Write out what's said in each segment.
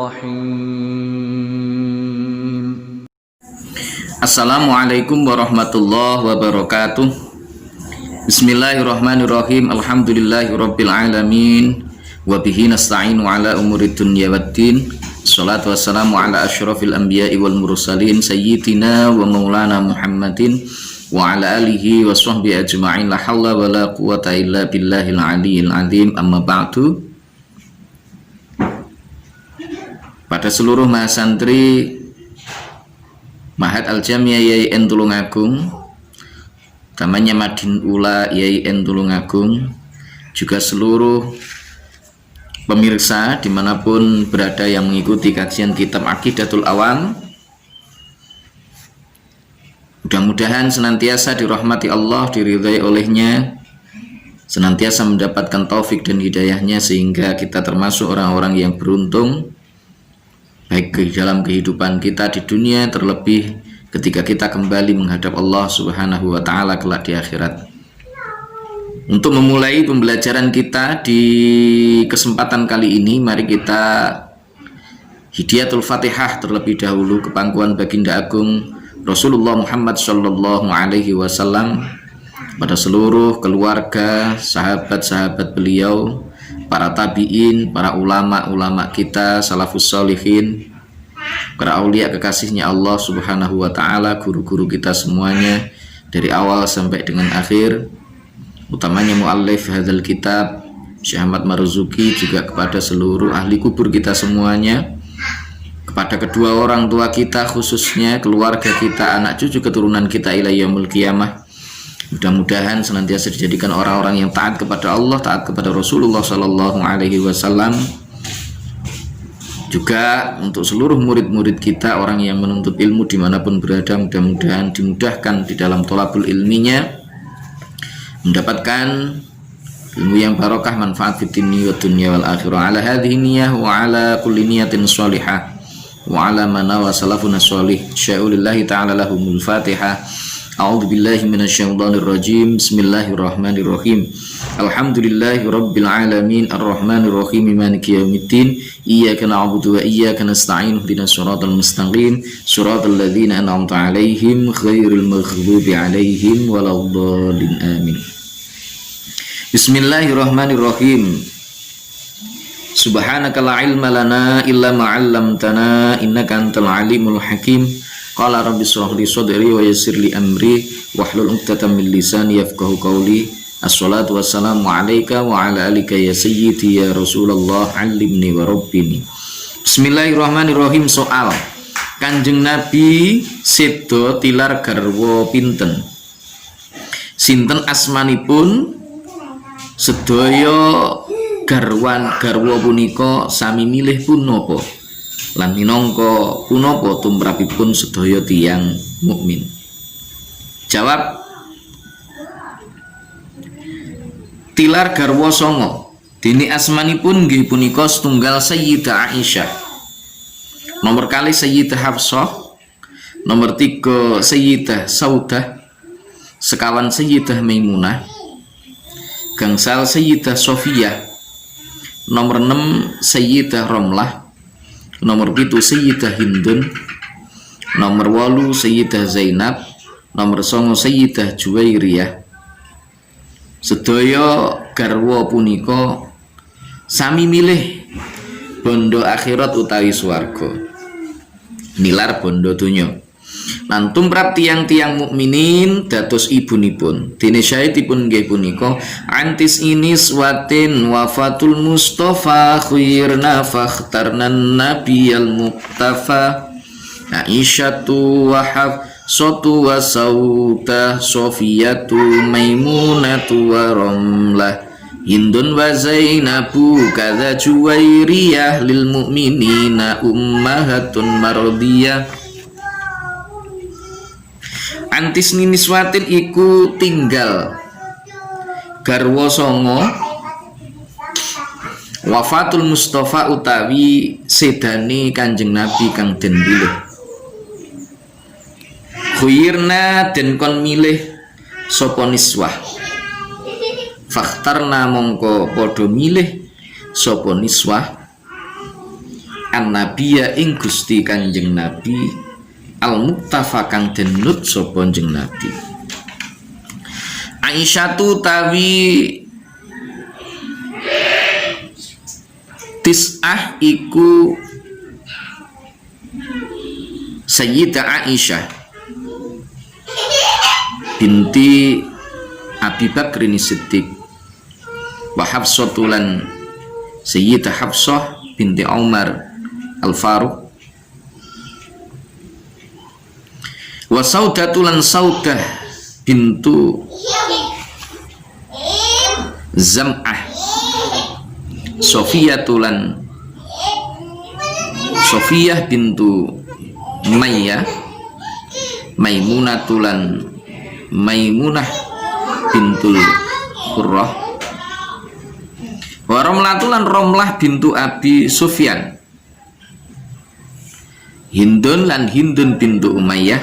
الرحيم. Assalamualaikum warahmatullahi wabarakatuh. Bismillahirrahmanirrahim. Alhamdulillahirabbil alamin wa bihi nasta'inu ala umurid dunya waddin. Shalatu wassalamu ala asyrafil anbiya'i wal mursalin sayyidina wa maulana Muhammadin wa ala alihi wa sahbihi ajma'in. La haula wa la quwata illa billahil aliyyil azim. Amma ba'du. Pada seluruh mahasantri Mahat Al-Jamiah YIN Tulungagung, namanya Madin Ula YIN Tulungagung, juga seluruh pemirsa dimanapun berada yang mengikuti kajian kitab Aqidatul Awam, mudah-mudahan senantiasa dirahmati Allah, diridhai olehnya, senantiasa mendapatkan taufik dan hidayahnya, sehingga kita termasuk orang-orang yang beruntung baik di dalam kehidupan kita di dunia, terlebih ketika kita kembali menghadap Allah Subhanahu wa Ta'ala kelak di akhirat. Untuk memulai pembelajaran kita di kesempatan kali ini, mari kita Hidiyatul Fatihah terlebih dahulu ke pangkuan Baginda Agung Rasulullah Muhammad Sallallahu Alaihi Wasallam, pada seluruh keluarga, sahabat-sahabat beliau, para tabi'in, para ulama-ulama kita, salafus sholihin, para aulia kekasihnya Allah Subhanahu wa Ta'ala, guru-guru kita semuanya dari awal sampai dengan akhir, utamanya muallif hadzal kitab Syekh Ahmad Marzuki, juga kepada seluruh ahli kubur kita semuanya, kepada kedua orang tua kita, khususnya keluarga kita, anak cucu keturunan kita ila yaumil qiyamah. Mudah-mudahan senantiasa dijadikan orang-orang yang taat kepada Allah, taat kepada Rasulullah Sallallahu Alaihi Wasallam. Juga untuk seluruh murid-murid kita, orang yang menuntut ilmu dimanapun berada, mudah-mudahan dimudahkan di dalam thalabul ilminya, mendapatkan ilmu yang barokah, manfaat fid dunya wa dunya wal akhirah. Ala hadhihi niyyah wa ala kulli niyatin shalihah wa ala mana wa salafuna shalih. Sya'ulillahi ta'ala lahumul Fatihah. A'udzu billahi minasyaitonir rajim. Bismillahirrahmanirrahim. Alhamdulillahi rabbil alamin arrahmanir rahim maliki yaumiddin. Iyyaka na'budu wa iyyaka nasta'in. Ihdinas siratal mustaqim. Siratal ladzina an'amta 'alaihim ghairil maghdubi 'alaihim waladdallin. Amin. Bismillahirrahmanirrahim. Subhanaka la ilma lana illa ma 'allamtana innaka antal alimul hakim. Qala rabbi shrah li sadri wa yassir li amri wahlul 'uqdatam min lisani yafqahu qawli. Assalatu wassalamu alayka wa ala alika ya sayyidi ya Rasulullah, 'allimni wa rabbini. Bismillahirrahmanirrahim. Soal, Kanjeng Nabi sedo tilar garwa pinten? Sinten asmanipun? Sedaya garwa punika sami milih pun napa? Lan minangka punapa tumrapipun sedaya tiyang mukmin? Jawab, tilar garwa songo, dene asmanipun nggih punika setunggal Sayyidah Aisyah, nomor kali Sayyidah Hafsah, nomor 3 Sayyidah Saudah, sekawan Sayyidah Maimunah, gangsal Sayyidah Sofiyah, nomor 6 Sayyidah Romlah, nomor 7 Sayyidah Hindun, nomor 8 Sayyidah Zainab, nomor 9 Sayyidah Juwairiyah. Sedaya garwa punika sami milih bondo akhirat utawi swarga, nilar bondo donya. Lan tumrap tiang-tiang mukminin dados ibunipun. Dene syahidipun nggih punika antis inis watin wafatul Mustafa khairna fakhtarnan nabiyal muktafa. Aisyatu wa Hafsatu wa Saudah, Sofiyatu Maimunatu wa Romlah, Hindun wa Zainabu kadza Juwairiyah, lil mu'minina ummahatun mardiyah. Antis niniswatin iku tinggal garwa songo wafatul Mustafa utawi sedane Kanjeng Nabi kang den pilih. Khuyirna den kon milih sapa niswah, fakhtarna mongko padha milih sapa niswah an-nabiyya ing Gusti Kanjeng Nabi al-muktafa kang den nut sapa Kanjeng Nabi. Aisyatu tawi tis'ah iku Sayyidah Aisyah binti Abi Bakrin Siddiq wa Hafsatulan Sayyidah Hafsah binti Umar Al-Faruq wa Saudatulan Saudah bintu Zam'ah Sofiyatulan Sofiyah bintu Mayyah Maimunatulan Maimunah bintul Qurrah wa Romlatulan Romlah bintu Abi Sufyan Hindun lan Hindun bintu Umayyah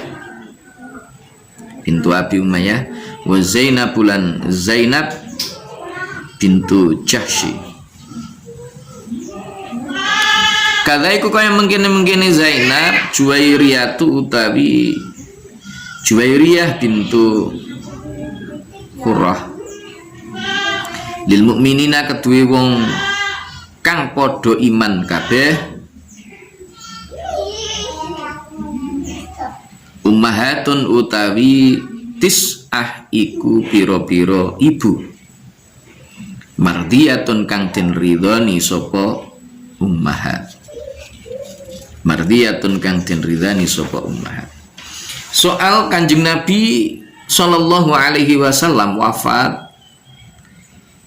bintu Abi Umayyah wa Zainabulan Zainab bintu Jahsy. Kadaiku kaya mengkene Zainab Juwairiyatu utawi Juwairiyah bintu Qurrah lil mukminina kedue wong kang padha iman kabeh ummahatun utawi tis'ah iku pira-pira ibu mardiyatun kang den ridhoni sapa ummahat mardiyatun kang den ridhani sapa ummahat. Soal Kanjeng Nabi sallallahu alaihi wasallam wafat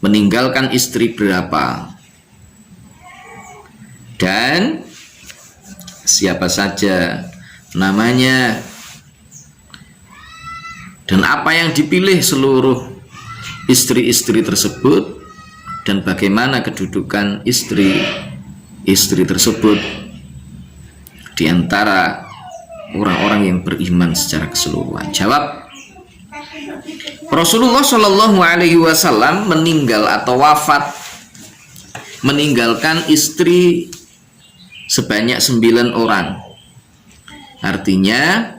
meninggalkan istri berapa dan siapa saja namanya dan apa yang dipilih seluruh istri-istri tersebut dan bagaimana kedudukan istri-istri tersebut di antara orang-orang yang beriman secara keseluruhan. Jawab, Rasulullah Shallallahu Alaihi Wasallam meninggal atau wafat meninggalkan istri sebanyak 9 orang. Artinya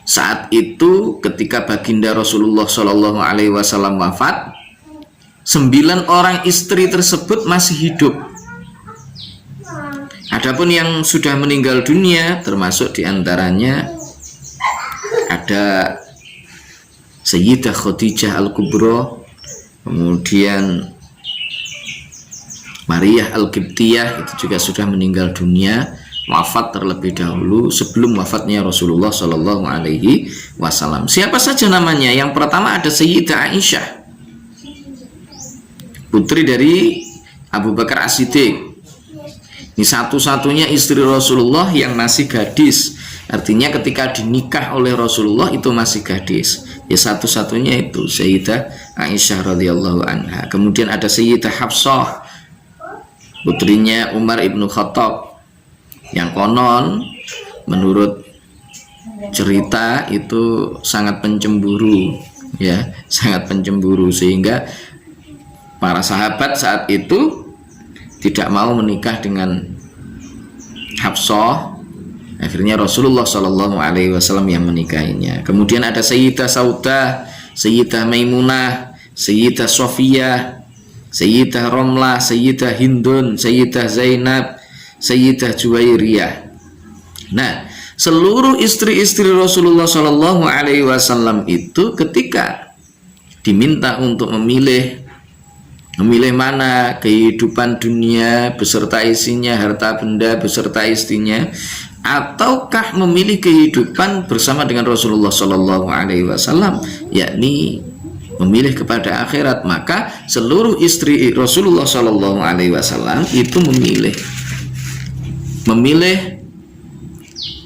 saat itu ketika baginda Rasulullah Shallallahu Alaihi Wasallam wafat, 9 orang istri tersebut masih hidup. Adapun yang sudah meninggal dunia termasuk diantaranya ada Sayyidah Khadijah Al-Kubra, kemudian Maria Al-Qibtiyah itu juga sudah meninggal dunia, wafat terlebih dahulu sebelum wafatnya Rasulullah Shallallahu Alaihi Wasallam. Siapa saja namanya? Yang pertama ada Sayyidah Aisyah, putri dari Abu Bakar As-Siddiq. Ini satu-satunya istri Rasulullah yang masih gadis. Artinya ketika dinikah oleh Rasulullah itu masih gadis. Ya satu-satunya itu Sayyidah Aisyah radhiyallahu anha. Kemudian ada Sayyidah Hafsah, putrinya Umar ibnu Khattab, yang konon menurut cerita itu sangat pencemburu, ya sangat pencemburu sehingga para sahabat saat itu tidak mau menikah dengan Hafsah. Akhirnya Rasulullah Shallallahu Alaihi Wasallam yang menikahinya. Kemudian ada Sayyidah Saudah, Sayyidah Maimunah, Sayyidah Sofiyah, Sayyidah Romlah, Sayyidah Hindun, Sayyidah Zainab, Sayyidah Juwairiyah. Nah, seluruh istri-istri Rasulullah Shallallahu Alaihi Wasallam itu ketika diminta untuk memilih mana kehidupan dunia beserta isinya, harta benda beserta istrinya, ataukah memilih kehidupan bersama dengan Rasulullah Shallallahu Alaihi Wasallam, yakni memilih kepada akhirat, maka seluruh istri Rasulullah Shallallahu Alaihi Wasallam itu memilih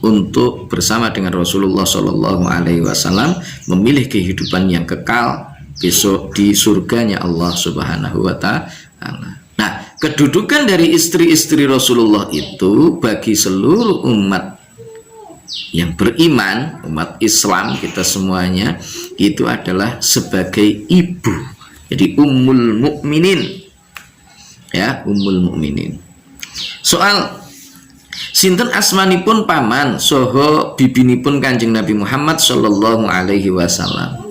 untuk bersama dengan Rasulullah Shallallahu Alaihi Wasallam, memilih kehidupan yang kekal besok di surganya Allah Subhanahu wa Ta'ala. Nah, kedudukan dari istri-istri Rasulullah itu bagi seluruh umat yang beriman, umat Islam kita semuanya, itu adalah sebagai ibu. Jadi ummul mukminin, ya, ummul mukminin. Soal Sinten asmanipun paman soho bibinipun Kanjeng Nabi Muhammad sallallahu alaihi wasallam?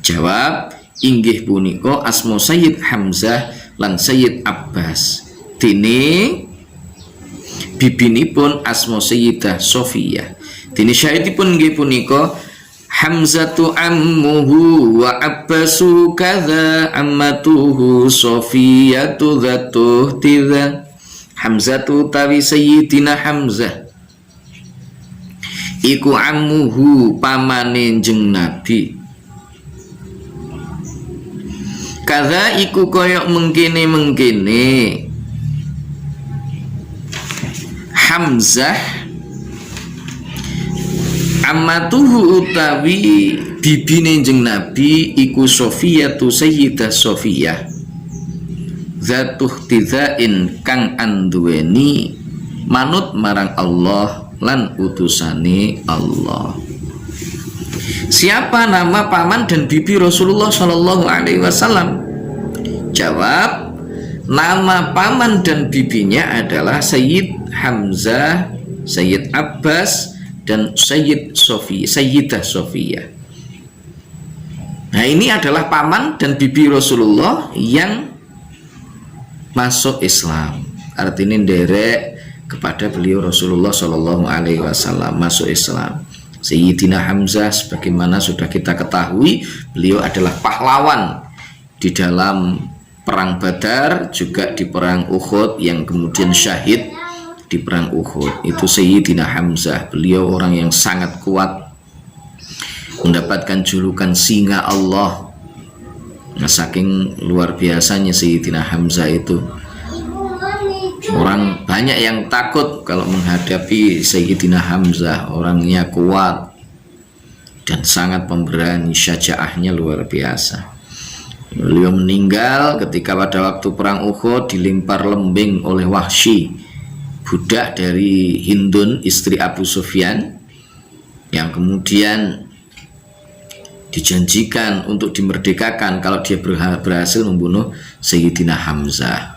Jawab, inggih punika asma Sayyid Hamzah lan Sayyid Abbas. Dene bibinipun asma Sayyidah Sofiyah. Dene syahidipun inggih punika Hamzatu ammuhu wa Abbasu kadza ammatuhu Sofiyatu dzatuh tidza. Hamzatu tawi Sayyidina Hamzah iku ammuhu pamane jeng Nabi. Kadza iku koyok mengkene Hamzah ammatuhu utawi bibine jeng Nabi iku Sofiyatu Sayyidah Sofiyah zatuh tizain kang anduweni manut marang Allah lan utusane Allah. Siapa nama paman dan bibi Rasulullah Shallallahu Alaihi Wasallam? Jawab, nama paman dan bibinya adalah Sayyid Hamzah, Sayyid Abbas, dan Sayyidah Sofiyah. Nah, ini adalah paman dan bibi Rasulullah yang masuk Islam. Artinya nderek kepada beliau Rasulullah Shallallahu Alaihi Wasallam masuk Islam. Sayyidina Hamzah sebagaimana sudah kita ketahui, beliau adalah pahlawan di dalam perang Badar, juga di perang Uhud, yang kemudian syahid di perang Uhud. Itu Sayyidina Hamzah. Beliau orang yang sangat kuat, mendapatkan julukan singa Allah. Nah, saking luar biasanya Sayyidina Hamzah itu, orang banyak yang takut kalau menghadapi Sayyidina Hamzah. Orangnya kuat dan sangat pemberani, syajaahnya luar biasa. Beliau meninggal ketika pada waktu perang Uhud dilempar lembing oleh Wahsy, budak dari Hindun, istri Abu Sufyan, yang kemudian dijanjikan untuk dimerdekakan kalau dia berhasil membunuh Sayyidina Hamzah.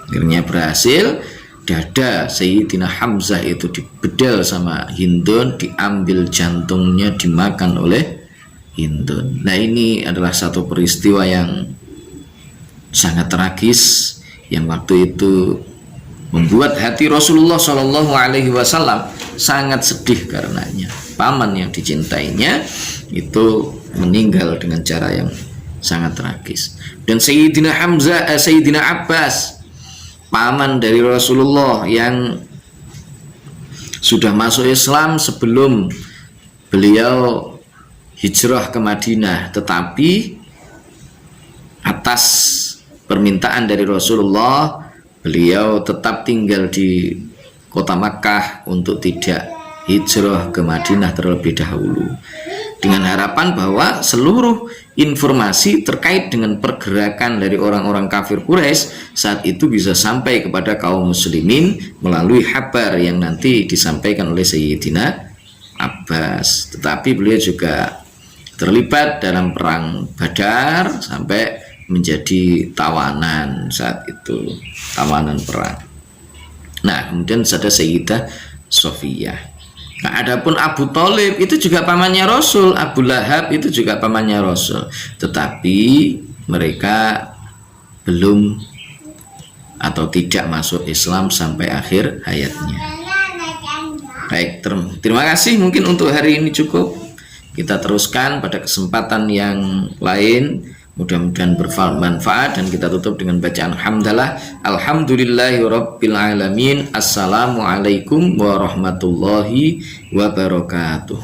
Akhirnya berhasil, dada Sayyidina Hamzah itu dibedel sama Hindun, diambil jantungnya, dimakan oleh Hindun. Nah, ini adalah satu peristiwa yang sangat tragis, yang waktu itu membuat hati Rasulullah Shallallahu Alaihi Wasallam sangat sedih karenanya. Paman yang dicintainya itu meninggal dengan cara yang sangat tragis. Dan Sayyidina Hamzah, Sayyidina Abbas, paman dari Rasulullah yang sudah masuk Islam sebelum beliau hijrah ke Madinah, tetapi atas permintaan dari Rasulullah beliau tetap tinggal di kota Makkah untuk tidak hijrah ke Madinah terlebih dahulu, dengan harapan bahwa seluruh informasi terkait dengan pergerakan dari orang-orang kafir Quraisy saat itu bisa sampai kepada kaum muslimin melalui kabar yang nanti disampaikan oleh Sayyidina Abbas. Tetapi beliau juga terlibat dalam perang Badar sampai menjadi tawanan saat itu, tawanan perang. Nah, kemudian ada Sayyidah Sofiyah. Nah, adapun Abu Thalib itu juga pamannya Rasul, Abu Lahab itu juga pamannya Rasul, tetapi mereka belum atau tidak masuk Islam sampai akhir hayatnya. Baik, terima kasih. Mungkin untuk hari ini cukup. Kita teruskan pada kesempatan yang lain. Mudah-mudahan bermanfaat, dan kita tutup dengan bacaan hamdalah. Alhamdulillahirabbil alamin. Assalamualaikum warahmatullahi wabarakatuh.